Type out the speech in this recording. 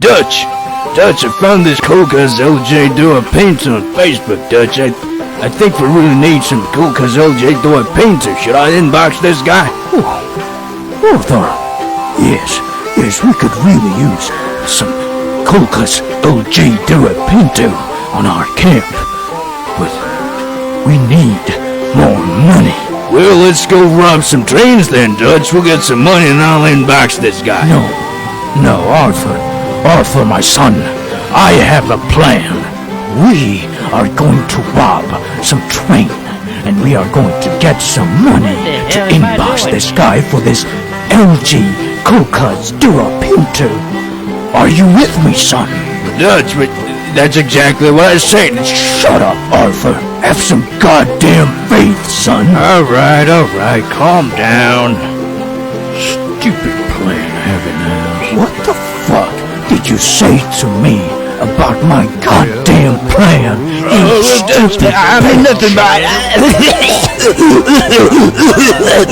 Dutch, I found this Kulkas LG Dua Pintu on Facebook, Dutch. I think we really need some Kulkas LG Dua Pintu. Should I inbox this guy? Arthur, yes, we could really use some Kulkas LG Dua Pintu on our camp. But we need more money. Well, let's go rob some trains then, Dutch. We'll get some money and I'll inbox this guy. No, Arthur, my son, I have a plan. We are going to rob some train, and we are going to get some money to inbox this guy for this LG Kulkas Dua Pintu. Are you with me, son? Dutch, but that's exactly what I said. Shut up, Arthur. Have some goddamn faith, son. All right, calm down. Stupid plan having ass. What the fuck did you say to me about my goddamn plan? You stupid I mean nothing bitch. but